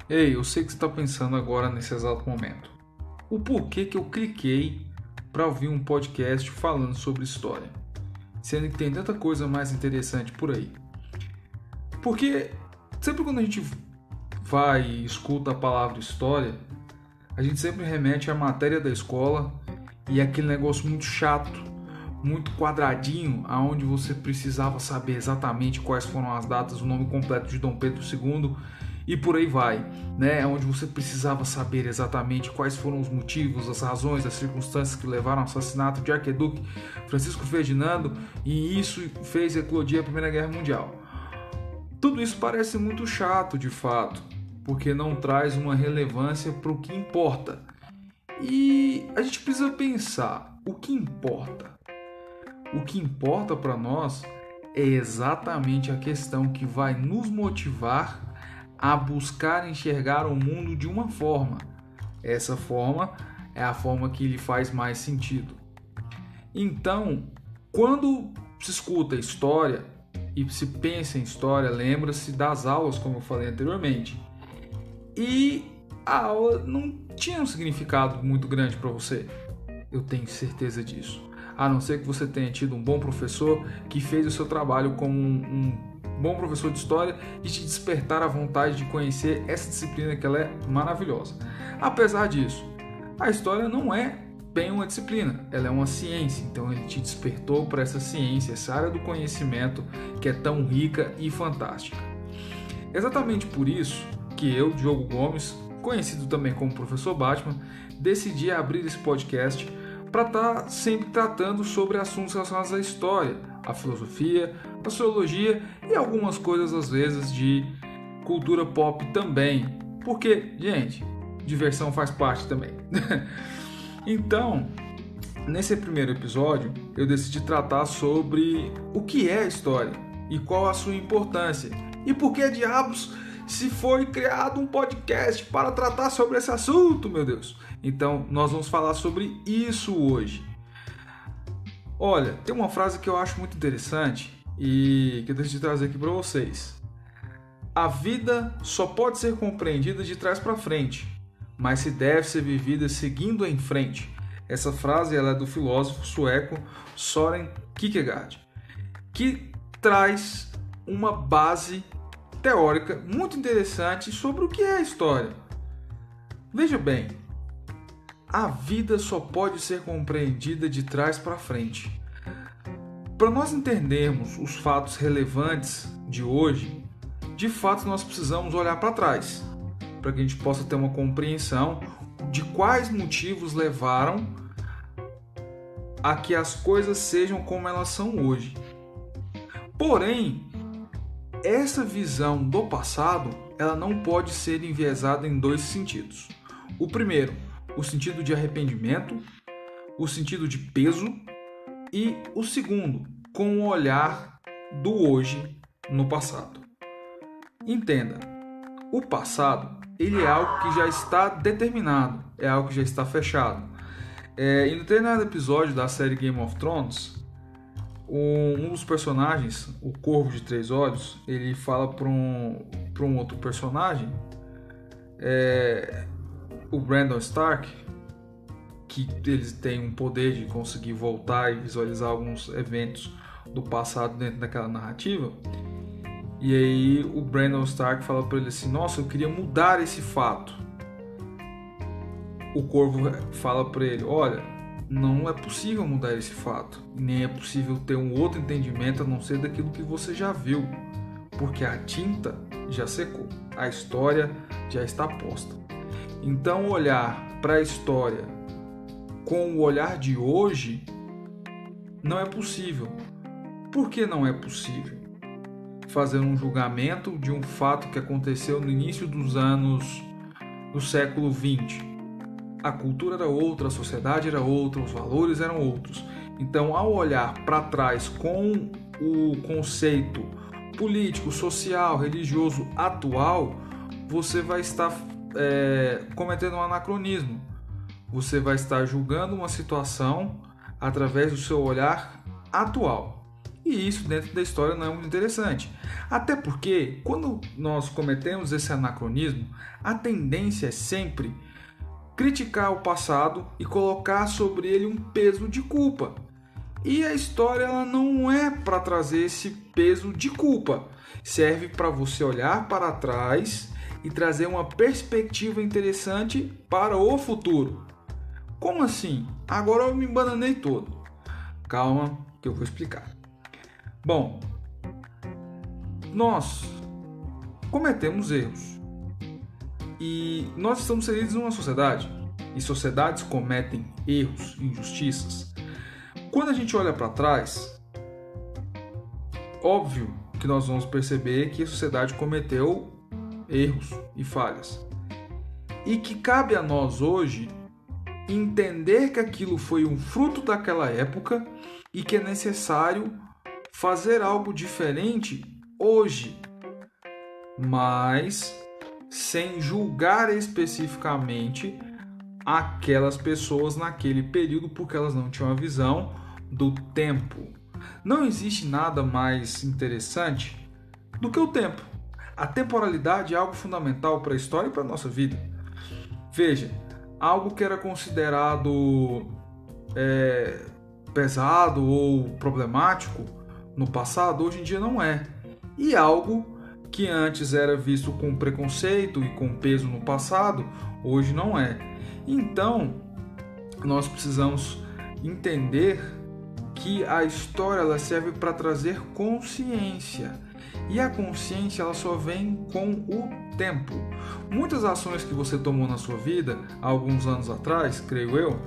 Ei, eu sei que você está pensando agora nesse exato momento. O porquê que eu cliquei para ouvir um podcast falando sobre história, sendo que tem tanta coisa mais interessante por aí. Porque sempre quando a gente vai e escuta a palavra história, a gente sempre remete à matéria da escola e aquele negócio muito chato, muito quadradinho, aonde você precisava saber exatamente quais foram as datas, o nome completo de Dom Pedro II e por aí vai, né? Onde você precisava saber exatamente quais foram os motivos, as razões, as circunstâncias que levaram ao assassinato de Arquiduque Francisco Ferdinando, e isso fez eclodir a Primeira Guerra Mundial. Tudo isso parece muito chato de fato, porque não traz uma relevância para o que importa. E a gente precisa pensar, o que importa? O que importa para nós é exatamente a questão que vai nos motivar a buscar enxergar o mundo de uma forma. Essa forma é a forma que lhe faz mais sentido. Então, quando se escuta história e se pensa em história, lembra-se das aulas, como eu falei anteriormente. E a aula não tinha um significado muito grande para você. Eu tenho certeza disso. A não ser que você tenha tido um bom professor que fez o seu trabalho como um bom professor de história e te despertar a vontade de conhecer essa disciplina que ela é maravilhosa. Apesar disso, a história não é bem uma disciplina, ela é uma ciência, então ele te despertou para essa ciência, essa área do conhecimento que é tão rica e fantástica. Exatamente por isso que eu, Diogo Gomes, conhecido também como Professor Batman, decidi abrir esse podcast para estar sempre tratando sobre assuntos relacionados à história, à filosofia, à sociologia e algumas coisas às vezes de cultura pop também, porque, gente, diversão faz parte também. Então, nesse primeiro episódio, eu decidi tratar sobre o que é a história e qual a sua importância e por que diabos se foi criado um podcast para tratar sobre esse assunto, meu Deus. Então, nós vamos falar sobre isso hoje. Olha, tem uma frase que eu acho muito interessante e que eu decidi trazer aqui para vocês. A vida só pode ser compreendida de trás para frente, mas se deve ser vivida seguindo em frente. Essa frase ela é do filósofo sueco Søren Kierkegaard, que traz uma base teórica muito interessante sobre o que é a história. Veja bem, a vida só pode ser compreendida de trás para frente. Para nós entendermos os fatos relevantes de hoje, de fato nós precisamos olhar para trás, para que a gente possa ter uma compreensão de quais motivos levaram a que as coisas sejam como elas são hoje. Porém, essa visão do passado, ela não pode ser enviesada em dois sentidos. O primeiro, o sentido de arrependimento, o sentido de peso, e o segundo, com o olhar do hoje no passado. Entenda, o passado, ele é algo que já está determinado, é algo que já está fechado. E no determinado episódio da série Game of Thrones, um dos personagens, o Corvo de Três Olhos, ele fala para um outro personagem, o Brandon Stark, que eles têm um poder de conseguir voltar e visualizar alguns eventos do passado dentro daquela narrativa. E aí o Brandon Stark fala para ele assim: nossa, eu queria mudar esse fato. O Corvo fala para ele: olha, não é possível mudar esse fato, nem é possível ter um outro entendimento a não ser daquilo que você já viu, porque a tinta já secou, a história já está posta. Então olhar para a história com o olhar de hoje não é possível. Por que não é possível? Fazer um julgamento de um fato que aconteceu no início dos anos do século XX. A cultura era outra, a sociedade era outra, os valores eram outros. Então, ao olhar para trás com o conceito político, social, religioso atual, você vai estar cometendo um anacronismo. Você vai estar julgando uma situação através do seu olhar atual. E isso dentro da história não é muito interessante. Até porque, quando nós cometemos esse anacronismo, a tendência é sempre criticar o passado e colocar sobre ele um peso de culpa. E a história ela não é para trazer esse peso de culpa. Serve para você olhar para trás e trazer uma perspectiva interessante para o futuro. Como assim? Agora eu me bananei todo. Calma que eu vou explicar. Bom, nós cometemos erros. E nós estamos inseridos em uma sociedade. E sociedades cometem erros, injustiças. Quando a gente olha para trás, óbvio que nós vamos perceber que a sociedade cometeu erros e falhas. E que cabe a nós hoje entender que aquilo foi um fruto daquela época e que é necessário fazer algo diferente hoje, mas sem julgar especificamente aquelas pessoas naquele período porque elas não tinham a visão do tempo. Não existe nada mais interessante do que o tempo. A temporalidade é algo fundamental para a história e para a nossa vida. Veja, algo que era considerado pesado ou problemático no passado, hoje em dia não é. E algo que antes era visto com preconceito e com peso no passado, hoje não é. Então, nós precisamos entender que a história ela serve para trazer consciência. E a consciência ela só vem com o tempo. Muitas ações que você tomou na sua vida, há alguns anos atrás, creio eu,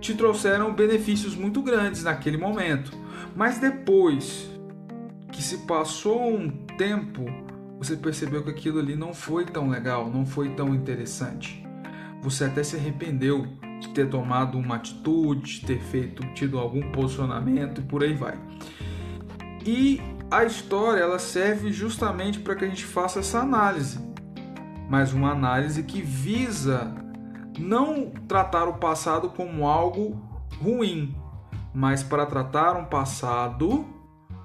te trouxeram benefícios muito grandes naquele momento. Mas depois que se passou um tempo, você percebeu que aquilo ali não foi tão legal, não foi tão interessante. Você até se arrependeu de ter tomado uma atitude, de ter tido algum posicionamento e por aí vai. E a história ela serve justamente para que a gente faça essa análise, mas uma análise que visa não tratar o passado como algo ruim, mas para tratar um passado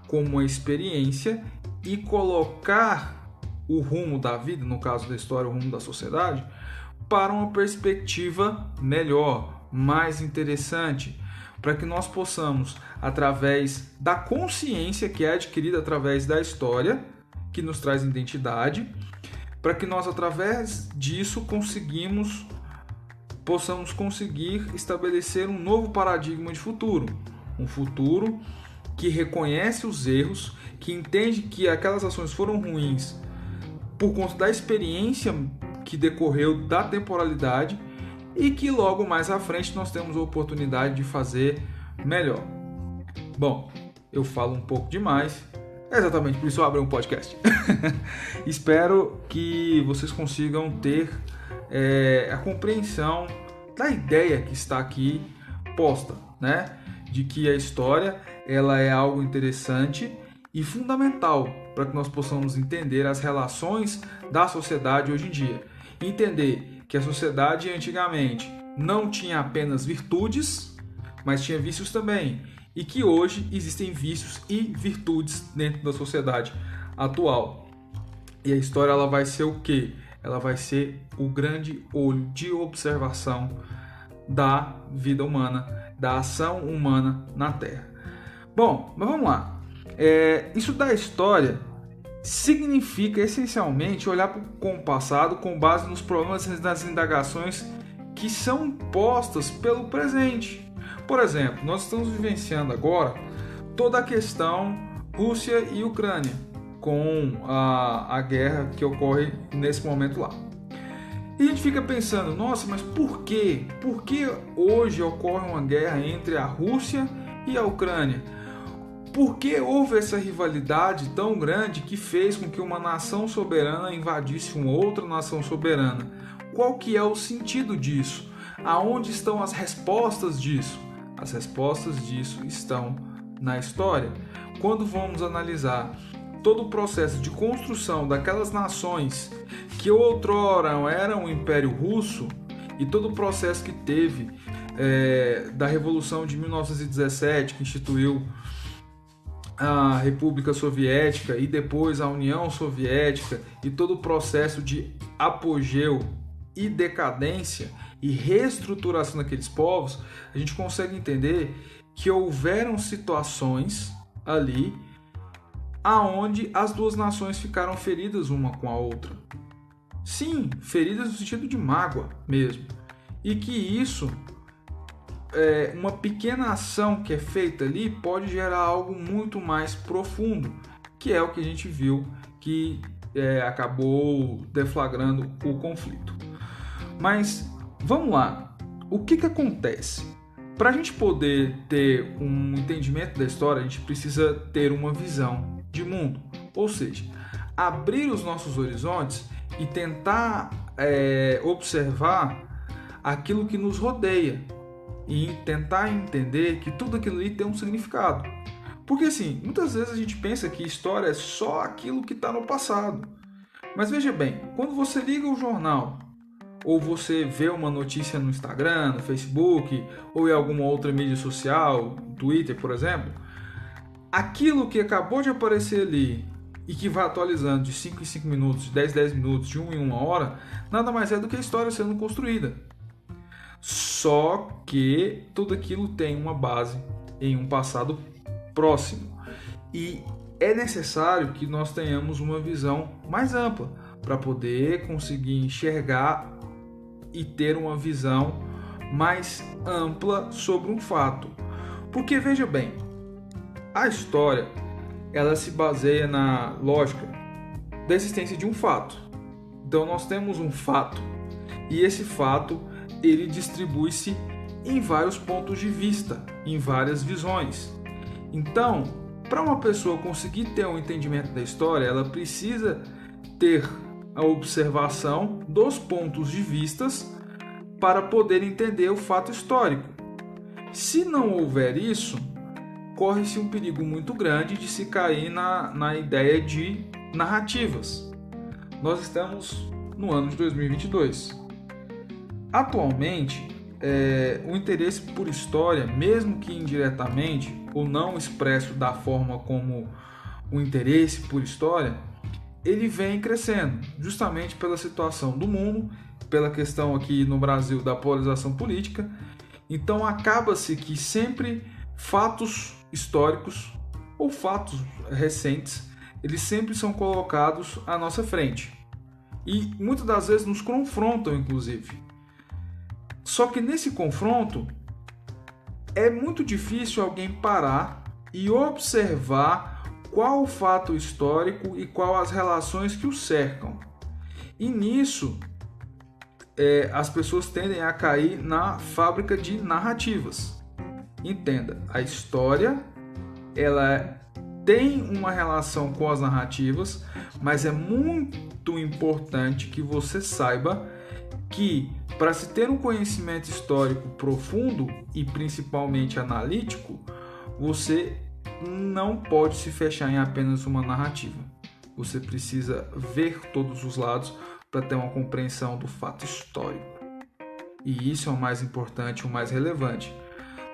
como uma experiência e colocar o rumo da vida, no caso da história, o rumo da sociedade, para uma perspectiva melhor, mais interessante, para que nós possamos, através da consciência que é adquirida através da história, que nos traz identidade, para que nós, através disso, possamos conseguir estabelecer um novo paradigma de futuro. Um futuro que reconhece os erros, que entende que aquelas ações foram ruins por conta da experiência que decorreu da temporalidade e que logo mais à frente nós temos a oportunidade de fazer melhor. Bom, eu falo um pouco demais, é exatamente por isso eu abri um podcast. Espero que vocês consigam ter a compreensão da ideia que está aqui posta, né? De que a história ela é algo interessante e fundamental para que nós possamos entender as relações da sociedade hoje em dia. Entender que a sociedade antigamente não tinha apenas virtudes, mas tinha vícios também. E que hoje existem vícios e virtudes dentro da sociedade atual. E a história ela vai ser o quê? Ela vai ser o grande olho de observação da vida humana, da ação humana na Terra. Bom, mas vamos lá. Estudar a história significa essencialmente olhar com o passado com base nos problemas e nas indagações que são postas pelo presente. Por exemplo, nós estamos vivenciando agora toda a questão Rússia e Ucrânia, com a guerra que ocorre nesse momento lá. E a gente fica pensando, nossa, mas por quê? Por que hoje ocorre uma guerra entre a Rússia e a Ucrânia? Por que houve essa rivalidade tão grande que fez com que uma nação soberana invadisse uma outra nação soberana? Qual que é o sentido disso? Aonde estão as respostas disso? As respostas disso estão na história. Quando vamos analisar todo o processo de construção daquelas nações que outrora eram o Império Russo e todo o processo que teve da Revolução de 1917, que instituiu a República Soviética e depois a União Soviética e todo o processo de apogeu e decadência e reestruturação daqueles povos, a gente consegue entender que houveram situações ali aonde as duas nações ficaram feridas uma com a outra. Sim, feridas no sentido de mágoa mesmo. E que isso, uma pequena ação que é feita ali pode gerar algo muito mais profundo, que é o que a gente viu que acabou deflagrando o conflito. Mas vamos lá, o que acontece? Para a gente poder ter um entendimento da história, a gente precisa ter uma visão de mundo, ou seja, abrir os nossos horizontes e tentar observar aquilo que nos rodeia e tentar entender que tudo aquilo ali tem um significado. Porque assim, muitas vezes a gente pensa que história é só aquilo que está no passado. Mas veja bem, quando você liga o jornal ou você vê uma notícia no Instagram, no Facebook ou em alguma outra mídia social, Twitter, por exemplo, aquilo que acabou de aparecer ali e que vai atualizando de 5 em 5 minutos, de 10 em 10 minutos, de 1 em 1 hora, nada mais é do que a história sendo construída. Só que tudo aquilo tem uma base em um passado próximo. E é necessário que nós tenhamos uma visão mais ampla para poder conseguir enxergar e ter uma visão mais ampla sobre um fato. Porque veja bem, a história ela se baseia na lógica da existência de um fato. Então nós temos um fato e esse fato ele distribui-se em vários pontos de vista, em várias visões. Então, para uma pessoa conseguir ter um entendimento da história, ela precisa ter a observação dos pontos de vistas para poder entender o fato histórico. Se não houver isso, corre-se um perigo muito grande de se cair na ideia de narrativas. Nós estamos no ano de 2022. Atualmente, o interesse por história, mesmo que indiretamente ou não expresso da forma como o interesse por história, ele vem crescendo, justamente pela situação do mundo, pela questão aqui no Brasil da polarização política. Então acaba-se que sempre fatos históricos ou fatos recentes, eles sempre são colocados à nossa frente e muitas das vezes nos confrontam, inclusive. Só que nesse confronto é muito difícil alguém parar e observar qual o fato histórico e qual as relações que o cercam. E nisso as pessoas tendem a cair na fábrica de narrativas. Entenda, a história ela tem uma relação com as narrativas, mas é muito importante que você saiba que para se ter um conhecimento histórico profundo e principalmente analítico, você não pode se fechar em apenas uma narrativa. Você precisa ver todos os lados para ter uma compreensão do fato histórico. E isso é o mais importante, o mais relevante.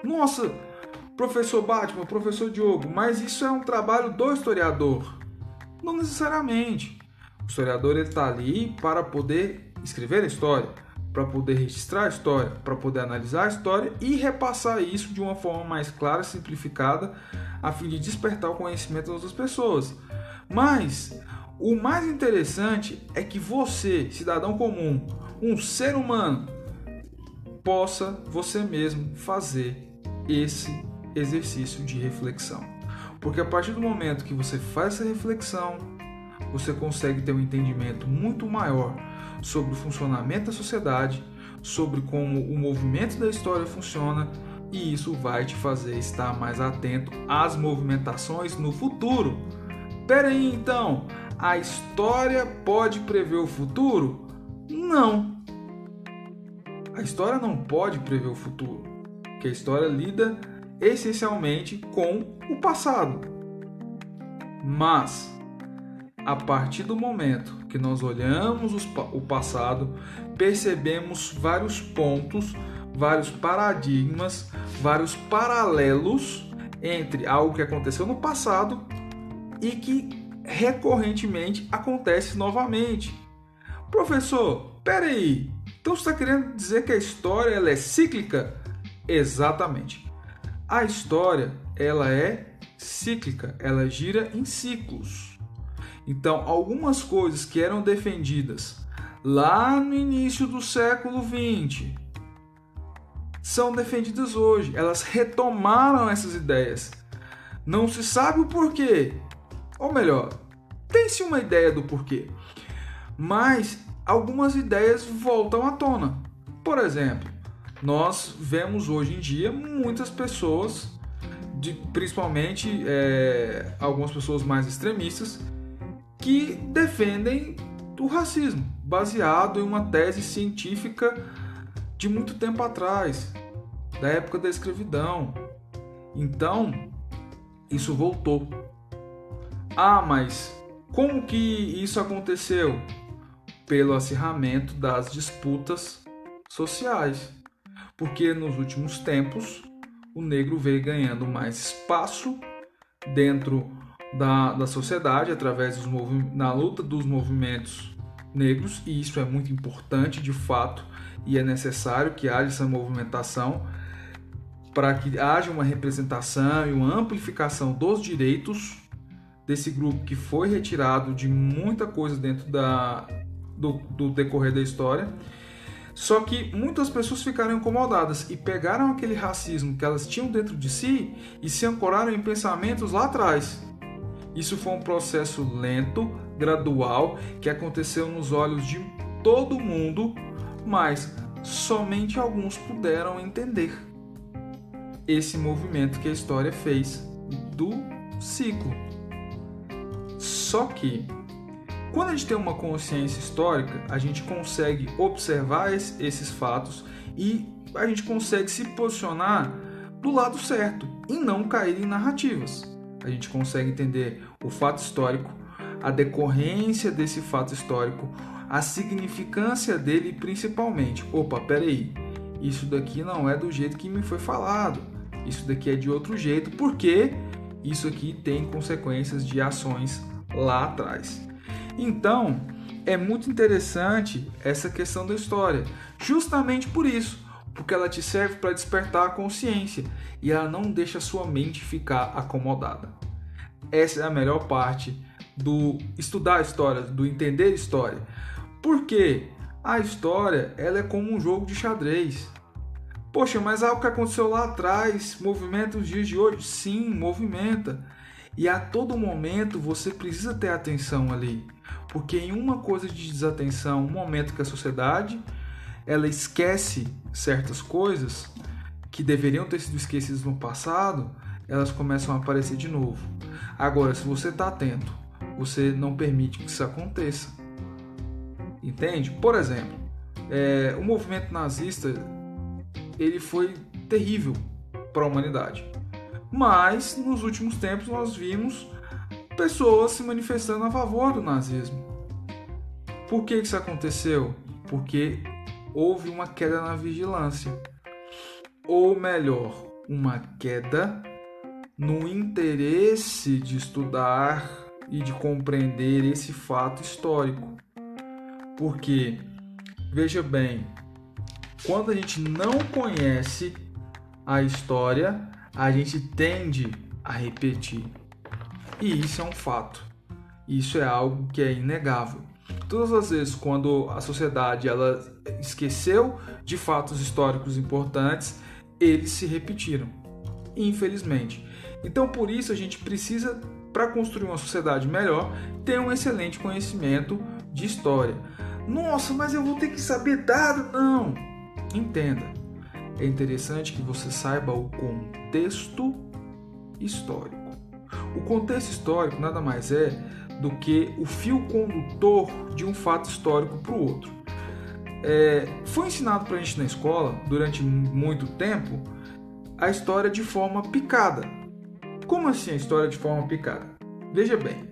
Nossa, professor Batman, professor Diogo, mas isso é um trabalho do historiador. Não necessariamente. O historiador está ali para poder escrever a história, para poder registrar a história, para poder analisar a história e repassar isso de uma forma mais clara e simplificada, a fim de despertar o conhecimento das outras pessoas. Mas o mais interessante é que você, cidadão comum, um ser humano, possa você mesmo fazer esse exercício de reflexão. Porque a partir do momento que você faz essa reflexão, você consegue ter um entendimento muito maior sobre o funcionamento da sociedade, sobre como o movimento da história funciona, e isso vai te fazer estar mais atento às movimentações no futuro. Pera aí, então, a história pode prever o futuro? Não. A história não pode prever o futuro, porque a história lida essencialmente com o passado. Mas a partir do momento que nós olhamos o passado, percebemos vários pontos, vários paradigmas, vários paralelos entre algo que aconteceu no passado e que recorrentemente acontece novamente. Professor, peraí, então você está querendo dizer que a história ela é cíclica? Exatamente. A história ela é cíclica, ela gira em ciclos. Então, algumas coisas que eram defendidas lá no início do século XX são defendidas hoje. Elas retomaram essas ideias. Não se sabe o porquê. Ou melhor, tem-se uma ideia do porquê. Mas algumas ideias voltam à tona. Por exemplo, nós vemos hoje em dia muitas pessoas, principalmente algumas pessoas mais extremistas, que defendem o racismo, baseado em uma tese científica de muito tempo atrás, da época da escravidão. Então, isso voltou. Mas como que isso aconteceu? Pelo acirramento das disputas sociais. Porque nos últimos tempos, o negro veio ganhando mais espaço dentro da sociedade, através na luta dos movimentos negros, e isso é muito importante de fato, e é necessário que haja essa movimentação para que haja uma representação e uma amplificação dos direitos desse grupo que foi retirado de muita coisa dentro do decorrer da história. Só que muitas pessoas ficaram incomodadas e pegaram aquele racismo que elas tinham dentro de si e se ancoraram em pensamentos lá atrás. Isso foi um processo lento, gradual, que aconteceu nos olhos de todo mundo, mas somente alguns puderam entender esse movimento que a história fez do ciclo. Só que, quando a gente tem uma consciência histórica, a gente consegue observar esses fatos e a gente consegue se posicionar do lado certo e não cair em narrativas. A gente consegue entender o fato histórico, a decorrência desse fato histórico, a significância dele e principalmente, peraí, isso daqui não é do jeito que me foi falado, isso daqui é de outro jeito, porque isso aqui tem consequências de ações lá atrás. Então, é muito interessante essa questão da história, justamente por isso, porque ela te serve para despertar a consciência e ela não deixa a sua mente ficar acomodada. Essa é a melhor parte do estudar a história, do entender a história. Porque a história ela é como um jogo de xadrez. Poxa, mas algo que aconteceu lá atrás movimenta os dias de hoje? Sim, movimenta. E a todo momento você precisa ter atenção ali. Porque em uma coisa de desatenção, um momento que a sociedade ela esquece certas coisas que deveriam ter sido esquecidas no passado, elas começam a aparecer de novo. Agora, se você está atento, você não permite que isso aconteça. Entende? Por exemplo, o movimento nazista ele foi terrível para a humanidade. Mas, nos últimos tempos, nós vimos pessoas se manifestando a favor do nazismo. Por que isso aconteceu? Porque houve uma queda na vigilância. Ou melhor, uma queda no interesse de estudar e de compreender esse fato histórico. Porque, veja bem, quando a gente não conhece a história, a gente tende a repetir. E isso é um fato. Isso é algo que é inegável. Todas as vezes quando a sociedade ela esqueceu de fatos históricos importantes, eles se repetiram, infelizmente. Então, por isso, a gente precisa, para construir uma sociedade melhor, ter um excelente conhecimento de história. Nossa, mas eu vou ter que saber dado? Não! Entenda. É interessante que você saiba o contexto histórico. O contexto histórico nada mais é do que o fio condutor de um fato histórico para o outro. Foi ensinado para a gente na escola, durante muito tempo, a história de forma picada. Como assim a história de forma picada? Veja bem,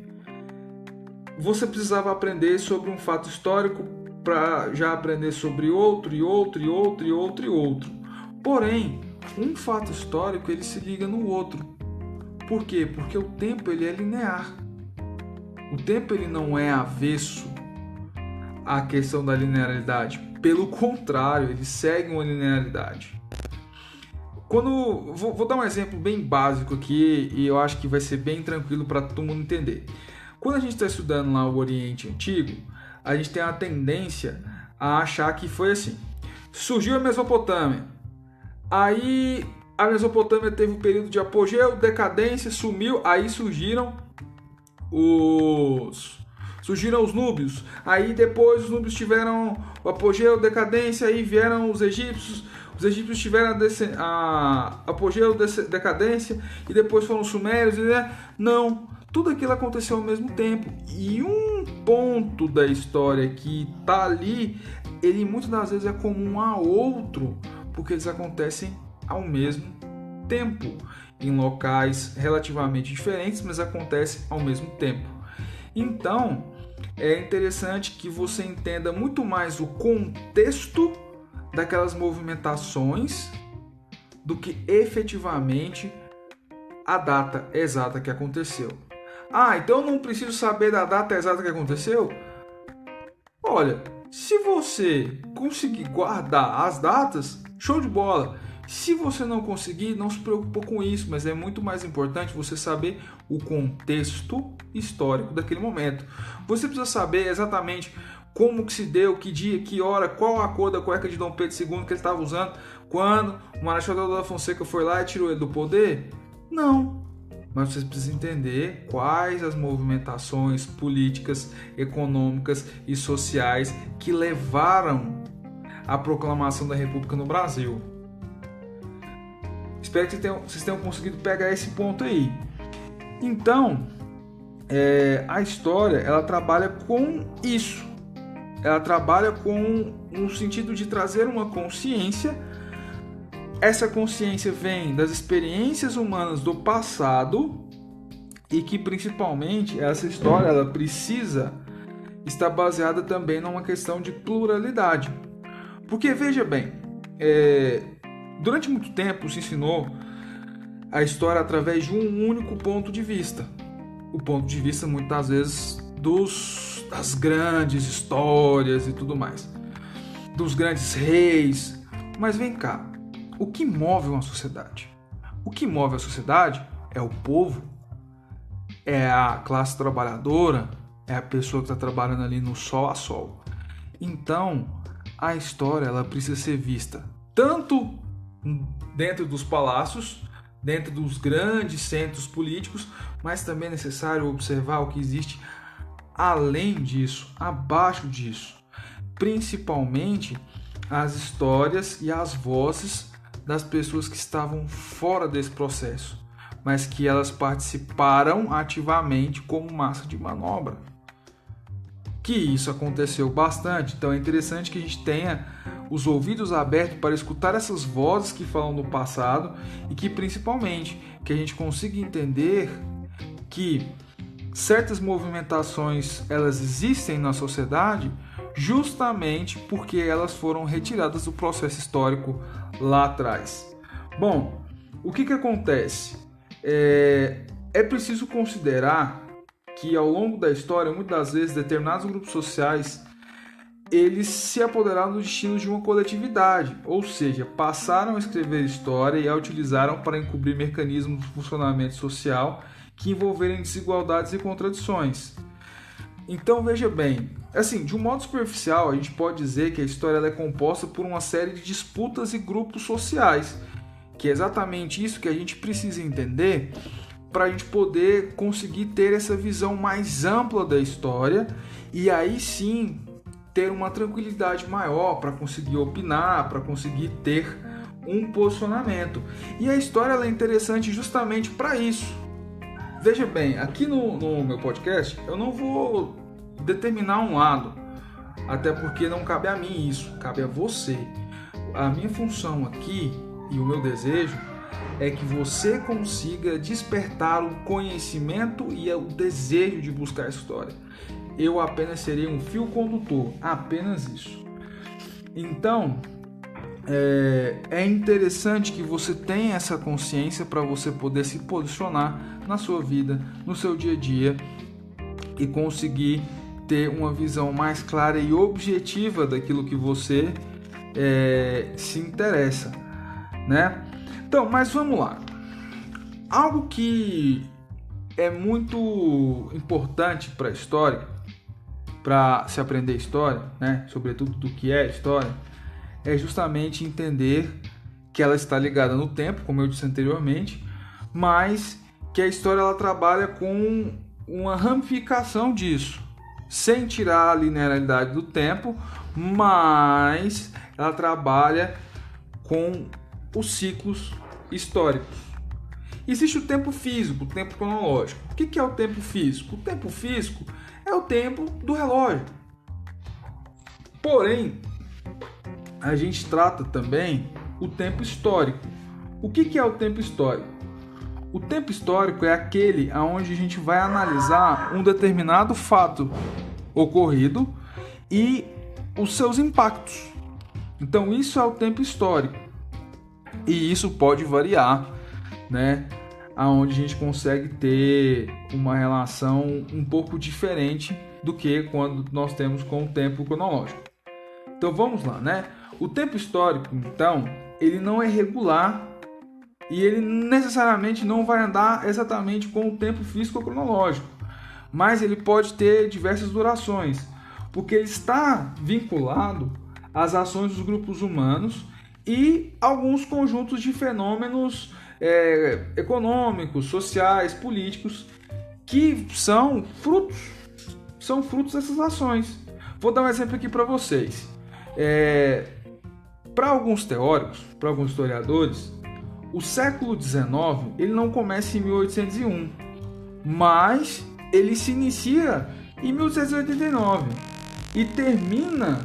você precisava aprender sobre um fato histórico para já aprender sobre outro, e outro, e outro, e outro, e outro. Porém, um fato histórico ele se liga no outro. Por quê? Porque o tempo ele é linear. O tempo ele não é avesso à questão da linearidade. Pelo contrário, ele segue uma linearidade. Vou dar um exemplo bem básico aqui e eu acho que vai ser bem tranquilo para todo mundo entender. Quando a gente está estudando lá o Oriente Antigo, a gente tem a tendência a achar que foi assim. Surgiu a Mesopotâmia. Aí a Mesopotâmia teve um período de apogeu, decadência, sumiu. Aí surgiram os núbios. Aí depois os núbios tiveram o apogeu, decadência. Aí vieram os egípcios. Os egípcios tiveram a apogeu, decadência. E depois foram os sumérios. Né? Não. Tudo aquilo aconteceu ao mesmo tempo. E um ponto da história que está ali, ele muitas das vezes é comum a outro, porque eles acontecem ao mesmo tempo, em locais relativamente diferentes, mas acontecem ao mesmo tempo. Então, é interessante que você entenda muito mais o contexto daquelas movimentações do que efetivamente a data exata que aconteceu. Ah, então eu não preciso saber da data exata que aconteceu? Olha, se você conseguir guardar as datas, show de bola. Se você não conseguir, não se preocupa com isso, mas é muito mais importante você saber o contexto histórico daquele momento. Você precisa saber exatamente como que se deu, que dia, que hora, qual a cor da cueca de Dom Pedro II que ele estava usando, quando o Marechal Deodoro da Fonseca foi lá e tirou ele do poder? Não. Mas vocês precisam entender quais as movimentações políticas, econômicas e sociais que levaram à proclamação da República no Brasil. Espero que vocês tenham conseguido pegar esse ponto aí. Então, a história ela trabalha com isso. Ela trabalha com um sentido de trazer uma consciência. Essa consciência vem das experiências humanas do passado e que, principalmente, essa história ela precisa estar baseada também numa questão de pluralidade. Porque, veja bem, durante muito tempo se ensinou a história através de um único ponto de vista. O ponto de vista, muitas vezes, das grandes histórias e tudo mais. Dos grandes reis. Mas vem cá. O que move uma sociedade? O que move a sociedade é o povo, é a classe trabalhadora, é a pessoa que está trabalhando ali no sol a sol. Então, a história ela precisa ser vista tanto dentro dos palácios, dentro dos grandes centros políticos, mas também é necessário observar o que existe além disso, abaixo disso. Principalmente as histórias e as vozes das pessoas que estavam fora desse processo, mas que elas participaram ativamente como massa de manobra. Que isso aconteceu bastante, então é interessante que a gente tenha os ouvidos abertos para escutar essas vozes que falam do passado e que principalmente que a gente consiga entender que certas movimentações elas existem na sociedade justamente porque elas foram retiradas do processo histórico lá atrás. Bom, o que acontece? É preciso considerar que ao longo da história, muitas das vezes, determinados grupos sociais eles se apoderaram do destino de uma coletividade, ou seja, passaram a escrever história e a utilizaram para encobrir mecanismos de funcionamento social que envolverem desigualdades e contradições. Então veja bem, assim, de um modo superficial a gente pode dizer que a história ela é composta por uma série de disputas e grupos sociais, que é exatamente isso que a gente precisa entender para a gente poder conseguir ter essa visão mais ampla da história e aí sim ter uma tranquilidade maior para conseguir opinar, para conseguir ter um posicionamento. E a história ela é interessante justamente para isso. Veja bem, aqui no meu podcast eu não vou determinar um lado, até porque não cabe a mim isso, cabe a você. A minha função aqui e o meu desejo é que você consiga despertar o conhecimento e o desejo de buscar a história. Eu apenas serei um fio condutor, apenas isso. Então, é interessante que você tenha essa consciência para você poder se posicionar na sua vida, no seu dia a dia e conseguir ter uma visão mais clara e objetiva daquilo que você se interessa, né? Então, mas vamos lá. Algo que é muito importante para a história, para se aprender história, né? Sobretudo do que é história, é justamente entender que ela está ligada no tempo, como eu disse anteriormente, mas que a história ela trabalha com uma ramificação disso, sem tirar a linearidade do tempo, mas ela trabalha com os ciclos históricos. Existe o tempo físico, o tempo cronológico. O que é o tempo físico? O tempo físico é o tempo do relógio. Porém, a gente trata também o tempo histórico. O que é o tempo histórico? O tempo histórico é aquele onde a gente vai analisar um determinado fato ocorrido e os seus impactos. Então, isso é o tempo histórico. E isso pode variar, né? Onde a gente consegue ter uma relação um pouco diferente do que quando nós temos com o tempo cronológico. Então, vamos lá, né? O tempo histórico, então, ele não é regular e ele necessariamente não vai andar exatamente com o tempo físico cronológico, mas ele pode ter diversas durações, porque ele está vinculado às ações dos grupos humanos e alguns conjuntos de fenômenos econômicos, sociais, políticos, que são frutos dessas ações. Vou dar um exemplo aqui para vocês. Para alguns teóricos, para alguns historiadores, o século XIX ele não começa em 1801, mas ele se inicia em 1889 e termina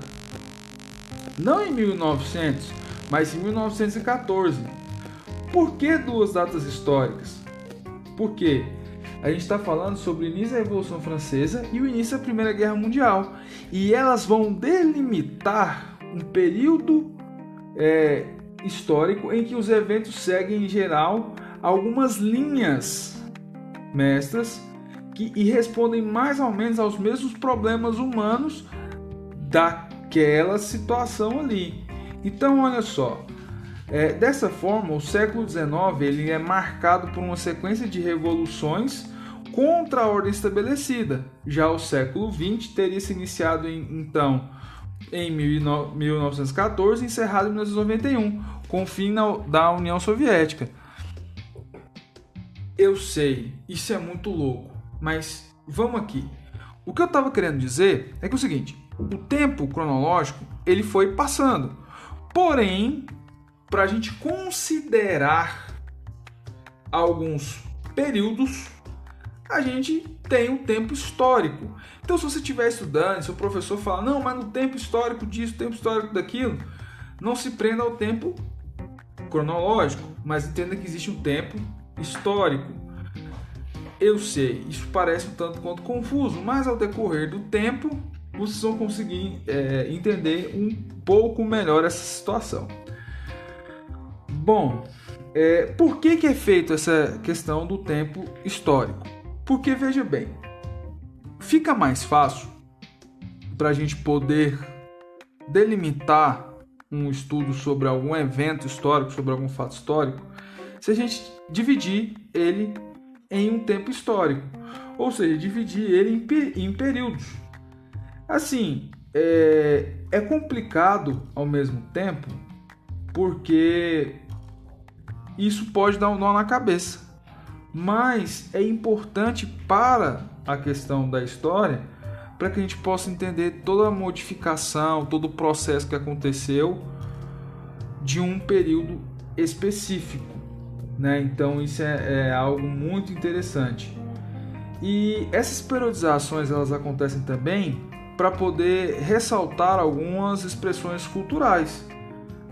não em 1900, mas em 1914. Por que duas datas históricas? Porque a gente está falando sobre o início da Revolução Francesa e o início da Primeira Guerra Mundial, e elas vão delimitar um período histórico em que os eventos seguem, em geral, algumas linhas mestras e respondem mais ou menos aos mesmos problemas humanos daquela situação ali. Então, olha só, dessa forma, o século XIX ele é marcado por uma sequência de revoluções contra a ordem estabelecida. Já o século XX teria se iniciado então em 1914 e encerrado em 1991, com o fim da União Soviética. Eu sei, isso é muito louco, mas vamos aqui. O que eu estava querendo dizer é que é o seguinte: o tempo cronológico ele foi passando, porém, para a gente considerar alguns períodos, a gente tem um tempo histórico. Então, se você estiver estudando, se o professor falar, não, mas no tempo histórico disso, tempo histórico daquilo, não se prenda ao tempo cronológico, mas entenda que existe um tempo histórico. Eu sei, isso parece um tanto quanto confuso, mas ao decorrer do tempo, vocês vão conseguir entender um pouco melhor essa situação. Bom, por que é feita essa questão do tempo histórico? Porque, veja bem, fica mais fácil para a gente poder delimitar um estudo sobre algum evento histórico, sobre algum fato histórico, se a gente dividir ele em um tempo histórico, ou seja, dividir ele em períodos. Assim, é complicado ao mesmo tempo, porque isso pode dar um nó na cabeça, mas é importante para a questão da história, para que a gente possa entender toda a modificação, todo o processo que aconteceu de um período específico, né? Então isso é algo muito interessante. E essas periodizações elas acontecem também para poder ressaltar algumas expressões culturais,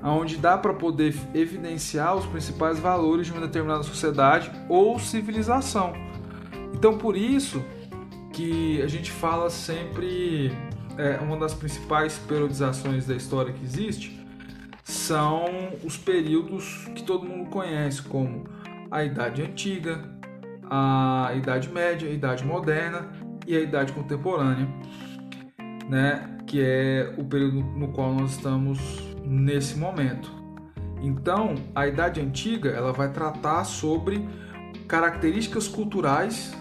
onde dá para poder evidenciar os principais valores de uma determinada sociedade ou civilização. Então, por isso que a gente fala sempre, uma das principais periodizações da história que existe são os períodos que todo mundo conhece, como a Idade Antiga, a Idade Média, a Idade Moderna e a Idade Contemporânea, né? Que é o período no qual nós estamos nesse momento. Então, a Idade Antiga ela vai tratar sobre características culturais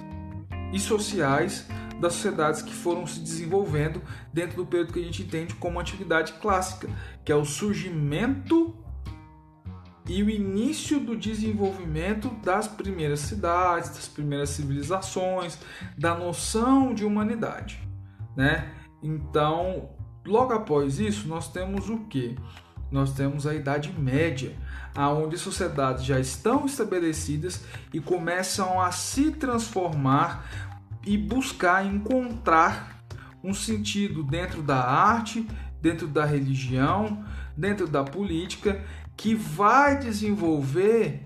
e sociais das sociedades que foram se desenvolvendo dentro do período que a gente entende como Antiguidade Clássica, que é o surgimento e o início do desenvolvimento das primeiras cidades, das primeiras civilizações, da noção de humanidade, né? Então, logo após isso, nós temos o quê? Nós temos a Idade Média, onde as sociedades já estão estabelecidas e começam a se transformar e buscar encontrar um sentido dentro da arte, dentro da religião, dentro da política, que vai desenvolver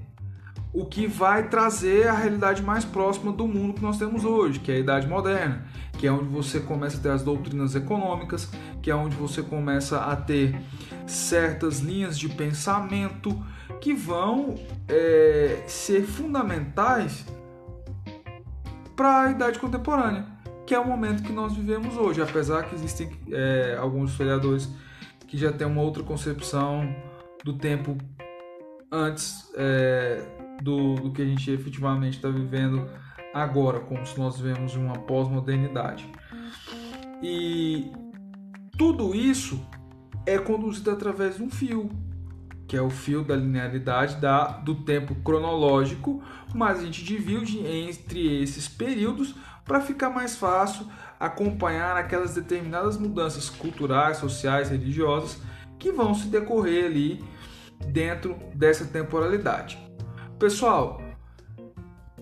o que vai trazer a realidade mais próxima do mundo que nós temos hoje, que é a Idade Moderna, que é onde você começa a ter as doutrinas econômicas, que é onde você começa a ter certas linhas de pensamento que vão ser fundamentais para a Idade Contemporânea, que é o momento que nós vivemos hoje, apesar que existem alguns historiadores que já têm uma outra concepção do tempo antes do que a gente efetivamente está vivendo agora, como se nós vivemos uma pós-modernidade. E tudo isso é conduzido através de um fio, que é o fio da linearidade do tempo cronológico, mas a gente divide entre esses períodos para ficar mais fácil acompanhar aquelas determinadas mudanças culturais, sociais, religiosas que vão se decorrer ali dentro dessa temporalidade. Pessoal,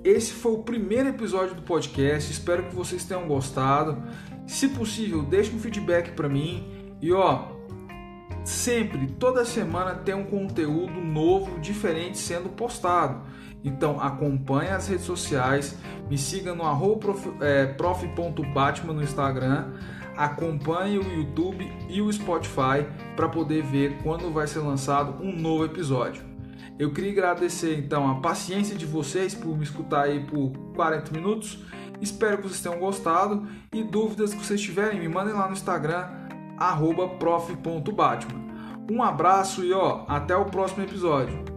esse foi o primeiro episódio do podcast, espero que vocês tenham gostado. Se possível, deixe um feedback para mim e sempre, toda semana tem um conteúdo novo, diferente sendo postado. Então acompanhe as redes sociais, me siga no @prof.batman no Instagram, acompanhe o YouTube e o Spotify para poder ver quando vai ser lançado um novo episódio. Eu queria agradecer então a paciência de vocês por me escutar aí por 40 minutos. Espero que vocês tenham gostado e dúvidas que vocês tiverem, me mandem lá no Instagram @prof.batman. Um abraço e até o próximo episódio.